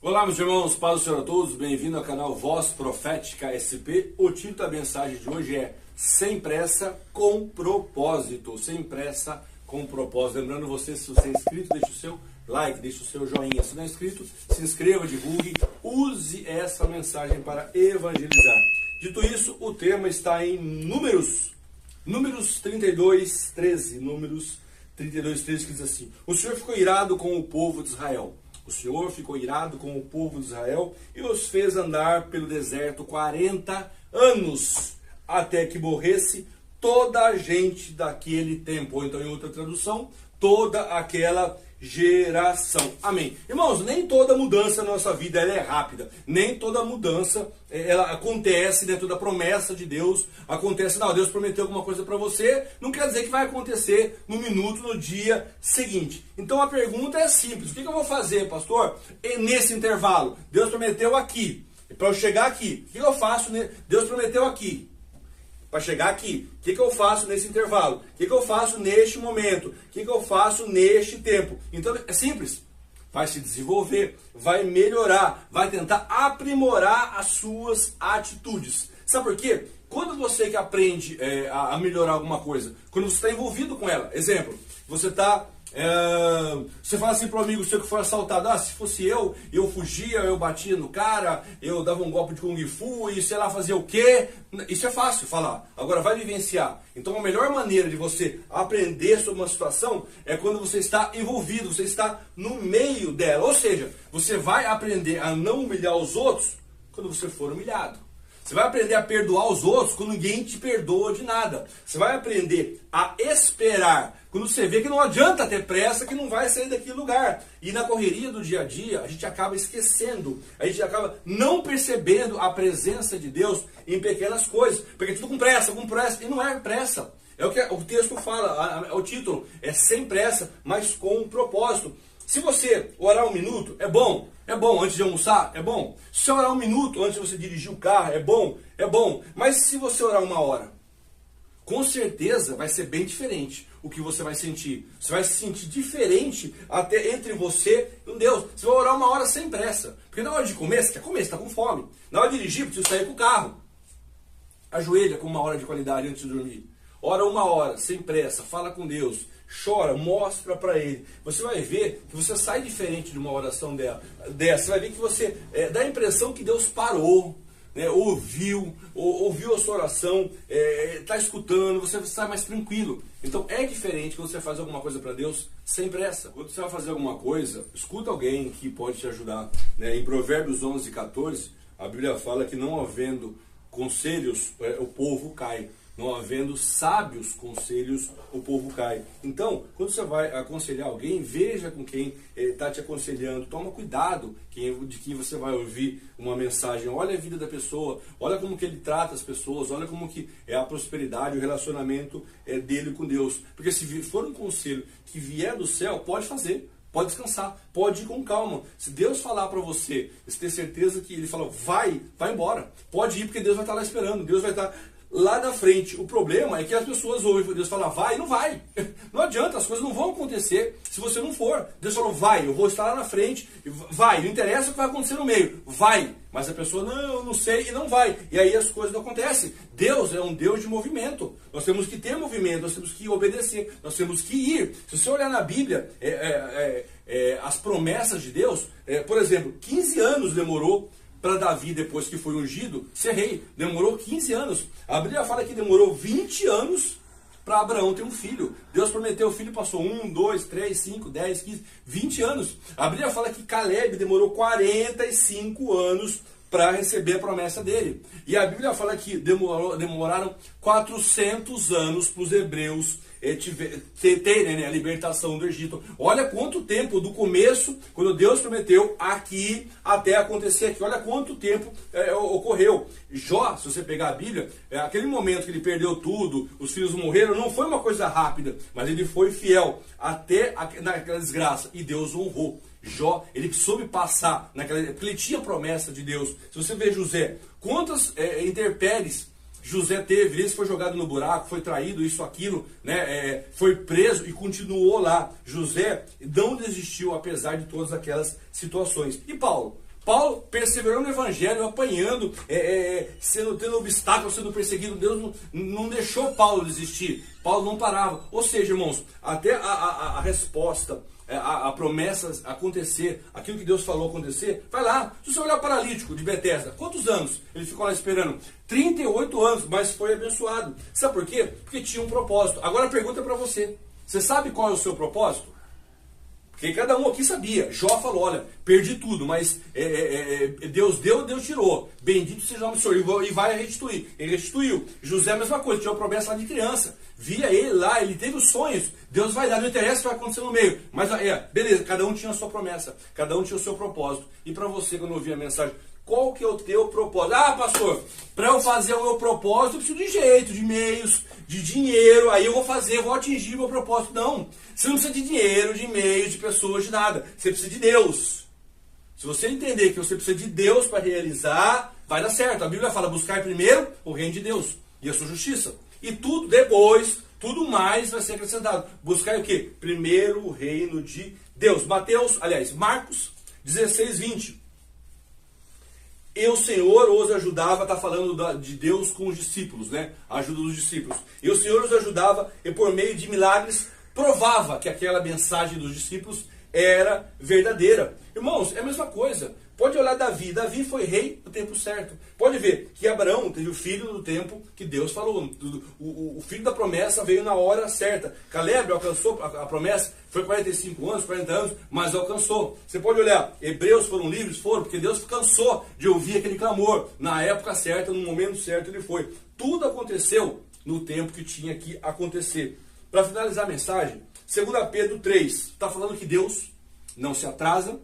Olá, meus irmãos, paz do Senhor a todos, bem-vindo ao canal Voz Profética SP. O título da mensagem de hoje é Sem Pressa, com Propósito. Sem pressa, com propósito. Lembrando você, se você é inscrito, deixe o seu like, deixe o seu joinha. Se não é inscrito, se inscreva, divulgue, use essa mensagem para evangelizar. Dito isso, o tema está em Números 32:13. Números 32:13, que diz assim: O Senhor ficou irado com o povo de Israel. O Senhor ficou irado com o povo de Israel e os fez andar pelo deserto 40 anos, até que morresse toda a gente daquele tempo. Ou então, em outra tradução, toda aquela geração. Amém. Irmãos, nem toda mudança na nossa vida ela é rápida. Nem toda mudança ela acontece dentro da promessa de Deus. Acontece, não, Deus prometeu alguma coisa para você, não quer dizer que vai acontecer no minuto, no dia seguinte. Então a pergunta é simples: o que eu vou fazer, pastor, nesse intervalo? Deus prometeu aqui. Para eu chegar aqui, o que eu faço? Deus prometeu aqui. Para chegar aqui, o que eu faço nesse intervalo? O que eu faço neste momento? O que eu faço neste tempo? Então é simples. Vai se desenvolver, vai melhorar, vai tentar aprimorar as suas atitudes. Sabe por quê? Quando você que aprende a melhorar alguma coisa, quando você está envolvido com ela, exemplo, você está... você fala assim para um amigo seu que foi assaltado: se fosse eu fugia, eu batia no cara, eu dava um golpe de Kung Fu e sei lá fazer o quê. Isso é fácil falar, agora vai vivenciar. Então a melhor maneira de você aprender sobre uma situação é quando você está envolvido, você está no meio dela. Ou seja, você vai aprender a não humilhar os outros quando você for humilhado. Você vai aprender a perdoar os outros quando ninguém te perdoa de nada. Você vai aprender a esperar quando você vê que não adianta ter pressa, que não vai sair daquele lugar. E na correria do dia a dia, a gente acaba esquecendo, a gente acaba não percebendo a presença de Deus em pequenas coisas. Porque tudo com pressa, e não é pressa. É o que o texto fala, o título é Sem Pressa, mas com um propósito. Se você orar 1 minuto, é bom antes de almoçar, é bom. Se você orar 1 minuto antes de você dirigir o carro, é bom. Mas se você orar 1 hora, com certeza vai ser bem diferente o que você vai sentir. Você vai se sentir diferente até entre você e Deus. Você vai orar 1 hora sem pressa. Porque na hora de comer, você quer comer, você está com fome. Na hora de dirigir, precisa sair com o carro. Ajoelha com 1 hora de qualidade antes de dormir. Ora 1 hora, sem pressa, fala com Deus. Chora, mostra para Ele. Você vai ver que você sai diferente de uma oração dessa. Você vai ver que você dá a impressão que Deus parou, né, ouviu a sua oração, está escutando, você sai mais tranquilo. Então é diferente quando você faz alguma coisa para Deus sem pressa. Quando você vai fazer alguma coisa, escuta alguém que pode te ajudar. Né? Em Provérbios 11:14, a Bíblia fala que não havendo conselhos, o povo cai. Não havendo sábios conselhos, o povo cai. Então, quando você vai aconselhar alguém, veja com quem está te aconselhando. Toma cuidado de quem você vai ouvir uma mensagem. Olha a vida da pessoa, olha como que ele trata as pessoas, olha como que é a prosperidade, o relacionamento dele com Deus. Porque se for um conselho que vier do céu, pode fazer. Pode descansar, pode ir com calma. Se Deus falar para você, você ter certeza que Ele falou, vai embora. Pode ir, porque Deus vai estar lá esperando. Deus vai estar lá na frente. O problema é que as pessoas ouvem Deus falar, vai e não vai. Não adianta, as coisas não vão acontecer se você não for. Deus falou, vai, eu vou estar lá na frente, vai, não interessa o que vai acontecer no meio, vai. Mas a pessoa, não, eu não sei, e não vai. E aí as coisas não acontecem. Deus é um Deus de movimento. Nós temos que ter movimento, nós temos que obedecer, nós temos que ir. Se você olhar na Bíblia, as promessas de Deus, por exemplo, 15 anos demorou para Davi, depois que foi ungido, ser rei. Demorou 15 anos. A Bíblia fala que demorou 20 anos para Abraão ter um filho. Deus prometeu o filho, passou 1, 2, 3, 5, 10, 15, 20 anos. A Bíblia fala que Caleb demorou 45 anos para receber a promessa dele. E a Bíblia fala que demoraram 400 anos para os hebreus terem a libertação do Egito. Olha quanto tempo do começo, quando Deus prometeu, aqui até acontecer aqui. Olha quanto tempo ocorreu. Jó, se você pegar a Bíblia, aquele momento que ele perdeu tudo, os filhos morreram, não foi uma coisa rápida, mas ele foi fiel até naquela desgraça e Deus honrou. Jó, ele soube passar porque ele tinha promessa de Deus. Se você vê José, quantas intempéries José teve, ele foi jogado no buraco, foi traído, isso, aquilo, né? Foi preso e continuou lá. José não desistiu apesar de todas aquelas situações. E Paulo? Paulo perseverou no evangelho, apanhando, tendo obstáculos, sendo perseguido. Deus não deixou Paulo desistir. Paulo não parava. Ou seja, irmãos, até a resposta, a promessa acontecer, aquilo que Deus falou acontecer, vai lá. Se você olhar o paralítico de Betesda, quantos anos ele ficou lá esperando? 38 anos, mas foi abençoado. Sabe por quê? Porque tinha um propósito. Agora a pergunta é para você. Você sabe qual é o seu propósito? Porque cada um aqui sabia. Jó falou, olha, perdi tudo, mas Deus deu, Deus tirou. Bendito seja o nome do Senhor. E vai restituir. Ele restituiu. José a mesma coisa, tinha uma promessa lá de criança. Via ele lá, ele teve os sonhos. Deus vai dar, não interessa o que vai acontecer no meio. Mas beleza, cada um tinha a sua promessa. Cada um tinha o seu propósito. E para você, quando eu ouvir a mensagem, qual que é o teu propósito? Ah, pastor, para eu fazer o meu propósito, eu preciso de jeito, de meios, de dinheiro, aí eu vou fazer, vou atingir o meu propósito. Não, você não precisa de dinheiro, de meios, de pessoas, de nada. Você precisa de Deus. Se você entender que você precisa de Deus para realizar, vai dar certo. A Bíblia fala, buscar primeiro o reino de Deus e a sua justiça. E tudo depois, tudo mais vai ser acrescentado. Buscar o quê? Primeiro o reino de Deus. Marcos 16, 20. E o Senhor os ajudava, está falando de Deus com os discípulos, né? A ajuda dos discípulos. E o Senhor os ajudava e por meio de milagres provava que aquela mensagem dos discípulos era verdadeira. Irmãos, é a mesma coisa. Pode olhar Davi. Davi foi rei no tempo certo. Pode ver que Abraão teve o filho no tempo que Deus falou. O filho da promessa veio na hora certa. Caleb alcançou a promessa. Foi 45 anos, 40 anos, mas alcançou. Você pode olhar, hebreus foram livres? Foram, porque Deus cansou de ouvir aquele clamor. Na época certa, no momento certo ele foi. Tudo aconteceu no tempo que tinha que acontecer. Para finalizar a mensagem, 2 Pedro 3, está falando que Deus não se atrasa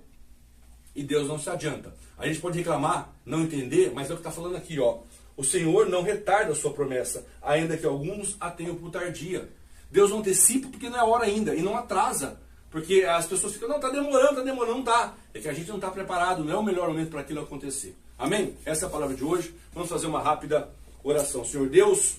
e Deus não se adianta. A gente pode reclamar, não entender, mas é o que está falando aqui, ó. O Senhor não retarda a sua promessa, ainda que alguns a tenham por tardia. Deus não antecipa porque não é hora ainda, e não atrasa. Porque as pessoas ficam, não, está demorando, não está. É que a gente não está preparado, não é o melhor momento para aquilo acontecer. Amém? Essa é a palavra de hoje. Vamos fazer uma rápida oração. Senhor Deus,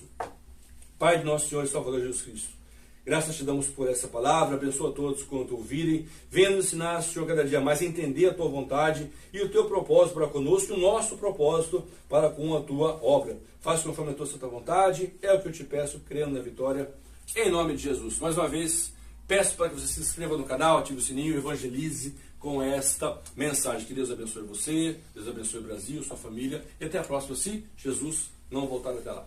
Pai de nosso Senhor e Salvador Jesus Cristo. Graças te damos por essa palavra, abençoa todos quanto ouvirem. Venha nos ensinar, Senhor, cada dia mais a entender a tua vontade e o teu propósito para conosco e o nosso propósito para com a tua obra. Faça conforme a tua santa vontade, é o que eu te peço, crendo na vitória, em nome de Jesus. Mais uma vez, peço para que você se inscreva no canal, ative o sininho, evangelize com esta mensagem. Que Deus abençoe você, Deus abençoe o Brasil, sua família e até a próxima, se Jesus não voltar até lá.